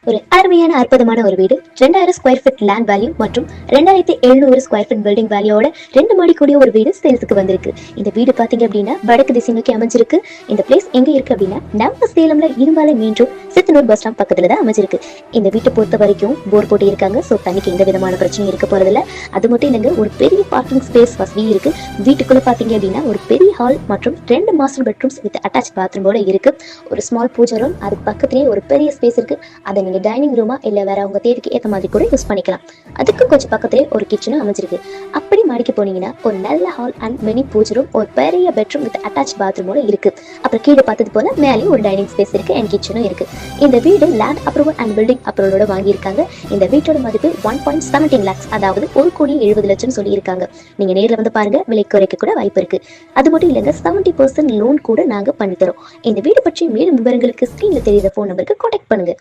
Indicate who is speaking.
Speaker 1: ஒரு அருமையான அற்புதமான ஒரு வீடு 2000 ஸ்கொயர் ஃபீட் லேண்ட் வேல்யூ மற்றும் 2700 ஸ்கொயர் ஃபீட் பில்டிங் வேல்யூவோட 2 மாடி கூடிய ஒரு வீடு சேல்ஸுக்கு வந்திருக்கு. இந்த வீடு பாத்தீங்க அப்படின்னா வடக்கு திசை நோக்கி அமைஞ்சிருக்கு. இந்த பிளேஸ் எங்க இருக்கு அப்படின்னா நம்ம சேலம்ல இரும்பாலை main road Sithanur bus stand பக்கத்துல தான் அமைஞ்சிருக்கு. இந்த வீட்டை பொறுத்த வரைக்கும் போர் போட்டு இருக்காங்க. ஸோ தண்ணிக்கு எந்த விதமான பிரச்சனையும் இருக்க போறதில்ல. அது மட்டும் இல்லைங்க, ஒரு பெரிய பார்க்கிங் ஸ்பேஸ் வசதி இருக்கு. வீட்டுக்குள்ள பாத்தீங்க அப்படின்னா ஒரு பெரிய ஹால் மற்றும் 2 மாஸ்டர் பெட்ரூம்ஸ் வித் அட்டாச் பாத்ரூமோட இருக்கு. ஒரு ஸ்மால் பூஜை ரூம், அதுக்கு பக்கத்துலேயே ஒரு பெரிய ஸ்பேஸ் இருக்கு. அதை நீங்க டைனிங் ரூமா இல்ல வேற உங்க தேவைக்கு ஏற்ற மாதிரி கூட யூஸ் பண்ணிக்கலாம். அதுக்கு கொஞ்சம் பக்கத்துலேயே ஒரு கிச்சனும் அமைஞ்சிருக்கு. அப்படி மாடிக்கு போனீங்கன்னா ஒரு நல்ல ஹால் அண்ட் மினி பூஜை ரூம், ஒரு பெரிய பெட்ரூம் வித் அட்டாச் பாத்ரூமோட இருக்கு. அப்புறம் கீழே பார்த்தது போல மேலேயும் ஒரு டைனிங் ஸ்பேஸ் இருக்கு அண்ட் கிச்சனும் இருக்கு. இந்த வீடு லேண்ட் அப்ரூவல் அண்ட் பில்டிங் அப்ரூவலோட வாங்கியிருக்காங்க. இந்த வீட்டோட மதிப்பு 1.17 lakhs, அதாவது 1,70,00,000 சொல்லியிருக்காங்க. நீங்க நேரில் வந்து பாருங்க, விலை குறைக்க கூட வாய்ப்பு இருக்கு. அது மட்டும் இல்லைங்க, 70% லோன் கூட நாங்க பண்ணி தரோம். இந்த வீடு பற்றி மேலும் விவரங்களுக்கு ஸ்கிரீன்ல தெரியுற போன் நம்பருக்கு கான்டாக்ட் பண்ணுங்க.